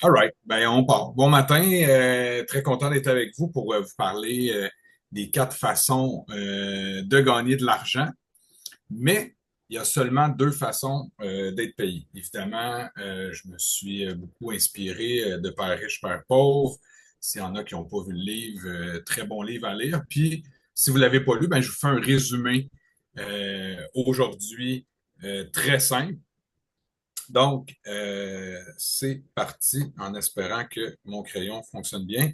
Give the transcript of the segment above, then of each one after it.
All right, ben on part. Bon matin, très content d'être avec vous pour vous parler des quatre façons de gagner de l'argent. Mais il y a seulement deux façons d'être payé. Évidemment, je me suis beaucoup inspiré de Père riche, Père pauvre. S'il y en a qui n'ont pas vu le livre, très bon livre à lire. Puis, si vous l'avez pas lu, ben je vous fais un résumé aujourd'hui très simple. Donc, c'est parti en espérant que mon crayon fonctionne bien.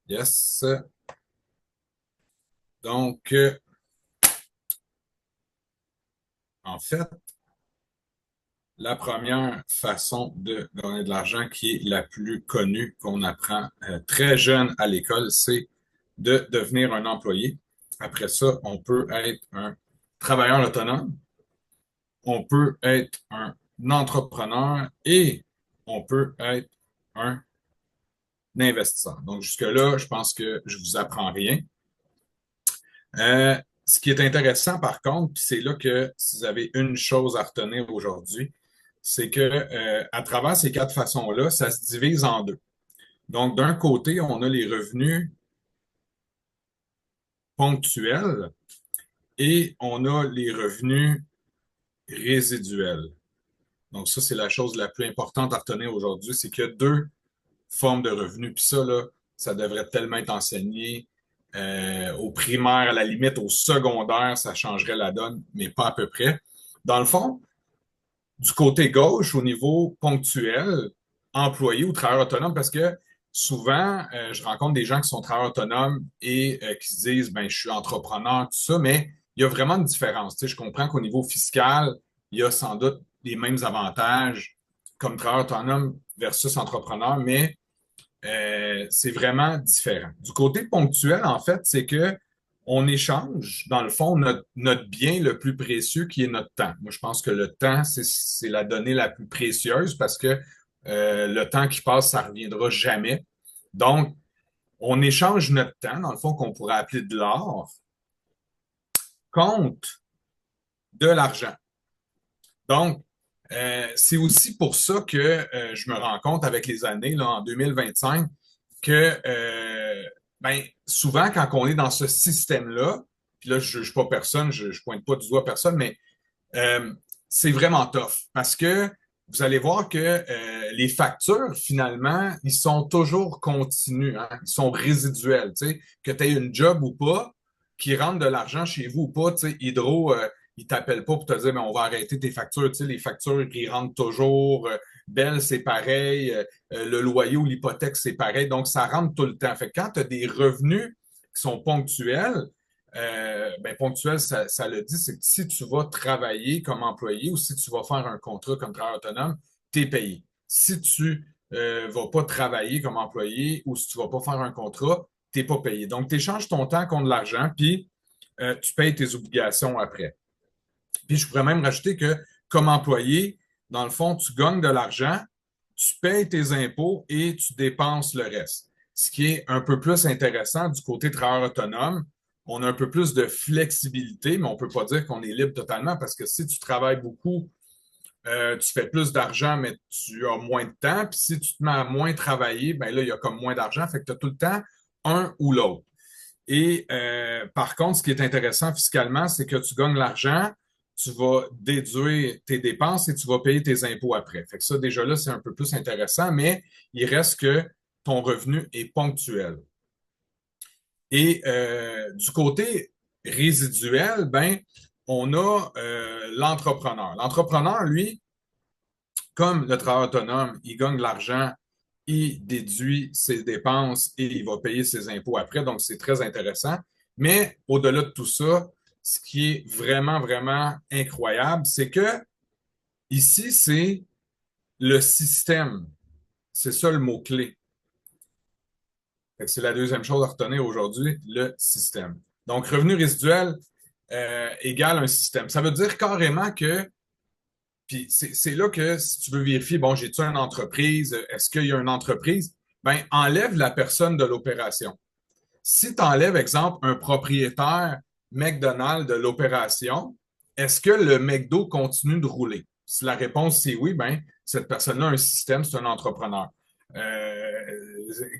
Yes. Donc, en fait, la première façon de gagner de l'argent qui est la plus connue qu'on apprend très jeune à l'école, c'est de devenir un employé. Après ça, on peut être un travailleur autonome, on peut être un entrepreneur et on peut être un investisseur. Donc, jusque-là, je pense que je vous apprends rien. Ce qui est intéressant, par contre, puis c'est là que si vous avez une chose à retenir aujourd'hui, c'est que à travers ces quatre façons-là, ça se divise en deux. Donc, d'un côté, on a les revenus ponctuels et on a les revenus résiduels. Donc, ça, c'est la chose la plus importante à retenir aujourd'hui, c'est qu'il y a deux formes de revenus. Puis ça, là, ça devrait tellement être enseigné au primaire, à la limite au secondaire, ça changerait la donne, mais pas à peu près. Dans le fond, du côté gauche, au niveau ponctuel, employé ou travailleur autonome, parce que souvent, je rencontre des gens qui sont travailleurs autonomes et qui se disent, ben, je suis entrepreneur, tout ça, mais il y a vraiment une différence. Tu sais, je comprends qu'au niveau fiscal, il y a sans doute les mêmes avantages comme travailleur autonome versus entrepreneur, mais c'est vraiment différent. Du côté ponctuel, en fait, c'est que on échange, dans le fond, notre bien le plus précieux qui est notre temps. Moi, je pense que le temps, c'est la donnée la plus précieuse parce que le temps qui passe, ça reviendra jamais. Donc, on échange notre temps, dans le fond, qu'on pourrait appeler de l'or, contre de l'argent. Donc, c'est aussi pour ça que je me rends compte avec les années, là, en 2025, que ben, souvent, quand on est dans ce système-là, puis là, je ne juge pas personne, je ne pointe pas du doigt personne, mais euh, c'est vraiment tough parce que vous allez voir que les factures, finalement, ils sont toujours continus, hein? Ils sont résiduels. Tu sais, que tu aies une job ou pas, qui rentre de l'argent chez vous ou pas, tu sais, Hydro, ils t'appellent pas pour te dire, mais on va arrêter tes factures. Tu sais, les factures qui rentrent toujours. Belle, c'est pareil. Le loyer ou l'hypothèque, c'est pareil. Donc, ça rentre tout le temps. Fait que quand tu as des revenus qui sont ponctuels, ben, ponctuel, ça le dit, c'est que si tu vas travailler comme employé ou si tu vas faire un contrat comme travailleur autonome, tu es payé. Si tu vas pas travailler comme employé ou si tu vas pas faire un contrat, tu n'es pas payé. Donc, tu échanges ton temps contre de l'argent, puis tu payes tes obligations après. Puis, je pourrais même rajouter que comme employé, dans le fond, tu gagnes de l'argent, tu payes tes impôts et tu dépenses le reste. Ce qui est un peu plus intéressant du côté travailleur autonome, on a un peu plus de flexibilité, mais on ne peut pas dire qu'on est libre totalement parce que si tu travailles beaucoup, tu fais plus d'argent, mais tu as moins de temps. Puis si tu te mets à moins travailler, ben là, il y a comme moins d'argent. Fait que tu as tout le temps un ou l'autre. Et par contre, ce qui est intéressant fiscalement, c'est que tu gagnes l'argent, tu vas déduire tes dépenses et tu vas payer tes impôts après. Fait que ça, déjà là, c'est un peu plus intéressant, mais il reste que ton revenu est ponctuel. Et du côté résiduel, ben, on a l'entrepreneur. L'entrepreneur, lui, comme le travailleur autonome, il gagne de l'argent, il déduit ses dépenses et il va payer ses impôts après. Donc, c'est très intéressant. Mais au-delà de tout ça, ce qui est vraiment, vraiment incroyable, c'est que ici, c'est le système. C'est ça le mot-clé. C'est la deuxième chose à retenir aujourd'hui, le système. Donc, revenu résiduel égale un système. Ça veut dire carrément que puis c'est là que si tu veux vérifier, bon, j'ai-tu une entreprise? Est-ce qu'il y a une entreprise? Ben, enlève la personne de l'opération. Si tu enlèves, exemple, un propriétaire McDonald's de l'opération, est-ce que le McDo continue de rouler? Si la réponse c'est oui, ben, cette personne-là a un système, c'est un entrepreneur.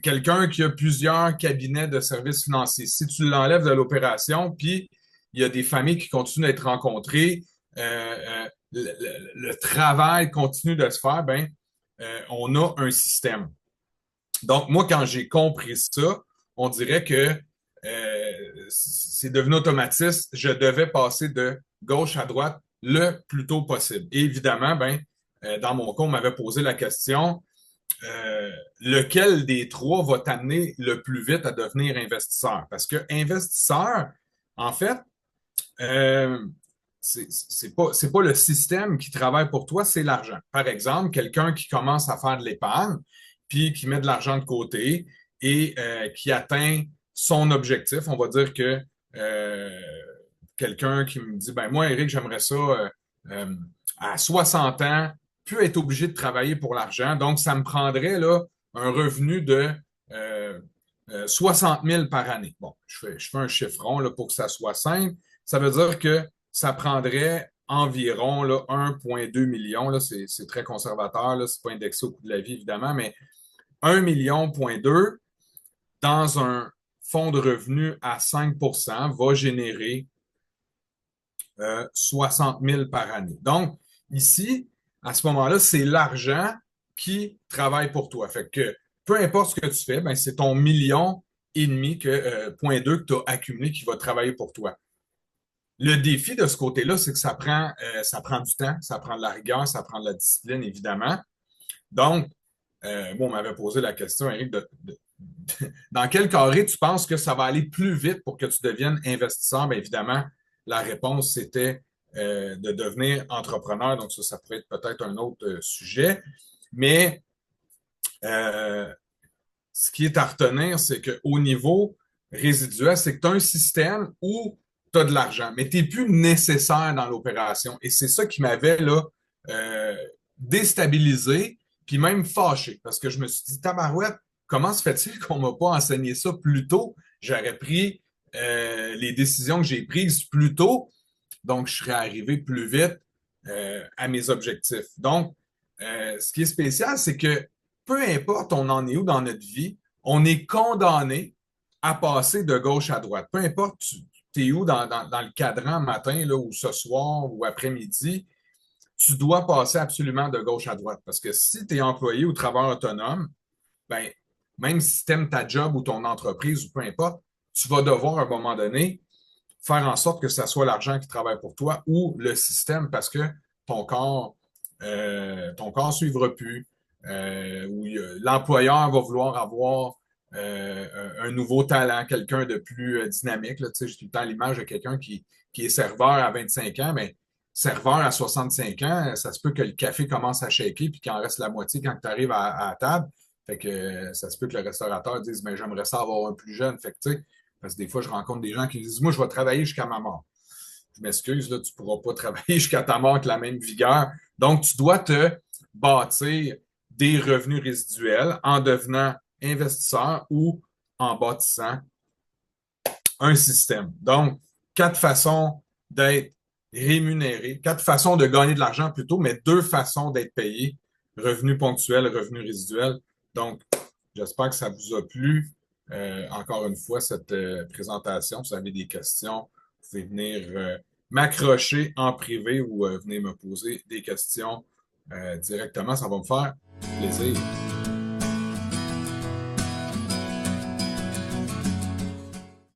quelqu'un qui a plusieurs cabinets de services financiers. Si tu l'enlèves de l'opération, puis il y a des familles qui continuent d'être rencontrées, le travail continue de se faire, ben, on a un système. Donc, moi, quand j'ai compris ça, on dirait que c'est devenu automatiste. Je devais passer de gauche à droite le plus tôt possible. Et évidemment, ben, dans mon cas, on m'avait posé la question, lequel des trois va t'amener le plus vite à devenir investisseur? Parce que investisseur, en fait, euh, c'est pas le système qui travaille pour toi, c'est l'argent. Par exemple, quelqu'un qui commence à faire de l'épargne, puis qui met de l'argent de côté et qui atteint son objectif, on va dire que euh, quelqu'un qui me dit, ben moi, Eric, j'aimerais ça euh, à 60 ans, plus être obligé de travailler pour l'argent. Donc, ça me prendrait là un revenu de euh, 60 000 par année. Bon, je fais un chiffron là, pour que ça soit simple. Ça veut dire que ça prendrait environ là, 1,2 million. Là, c'est très conservateur, là, c'est pas indexé au coût de la vie, évidemment, mais 1 million, point 2 dans un fonds de revenus à 5 va générer 60 000 par année. Donc, ici, à ce moment-là, c'est l'argent qui travaille pour toi. Fait que peu importe ce que tu fais, ben, c'est ton million et demi point 2 que tu as accumulé qui va travailler pour toi. Le défi de ce côté-là, c'est que ça prend du temps, ça prend de la rigueur, ça prend de la discipline, évidemment. Donc, moi, on m'avait posé la question, Eric, dans quel carré tu penses que ça va aller plus vite pour que tu deviennes investisseur? Bien évidemment, la réponse, c'était de devenir entrepreneur. Donc, ça pourrait être peut-être un autre sujet. Mais euh, ce qui est à retenir, c'est qu'au niveau résiduel, c'est que tu as un système où tu as de l'argent, mais tu n'es plus nécessaire dans l'opération. Et c'est ça qui m'avait là euh, déstabilisé, puis même fâché, parce que je me suis dit, tabarouette, comment se fait-il qu'on m'a pas enseigné ça plus tôt? J'aurais pris les décisions que j'ai prises plus tôt, donc je serais arrivé plus vite à mes objectifs. Donc, ce qui est spécial, c'est que peu importe on en est où dans notre vie, on est condamné à passer de gauche à droite. Peu importe tu es où dans le cadran matin là, ou ce soir ou après-midi, tu dois passer absolument de gauche à droite. Parce que si tu es employé ou travailleur autonome, ben, même si tu aimes ta job ou ton entreprise ou peu importe, tu vas devoir à un moment donné faire en sorte que ça soit l'argent qui travaille pour toi ou le système parce que ton corps ton corps ne suivra plus. Ou l'employeur va vouloir avoir un nouveau talent, quelqu'un de plus dynamique. Là, tu sais, j'ai tout le temps l'image de quelqu'un qui est serveur à 25 ans, mais serveur à 65 ans, ça se peut que le café commence à shaker puis qu'il en reste la moitié quand tu arrives à la table. Fait que ça se peut que le restaurateur dise ben, j'aimerais ça avoir un plus jeune. Fait que, tu sais, parce que des fois, je rencontre des gens qui disent moi, je vais travailler jusqu'à ma mort. Je m'excuse, là, tu ne pourras pas travailler jusqu'à ta mort avec la même vigueur. Donc, tu dois te bâtir des revenus résiduels en devenant investisseur ou en bâtissant un système. Donc, quatre façons d'être rémunéré, quatre façons de gagner de l'argent plutôt, mais deux façons d'être payé, revenus ponctuels, revenus résiduels. Donc, j'espère que ça vous a plu. Encore une fois, cette présentation. Si vous avez des questions, vous pouvez venir m'accrocher en privé ou venir me poser des questions directement. Ça va me faire plaisir.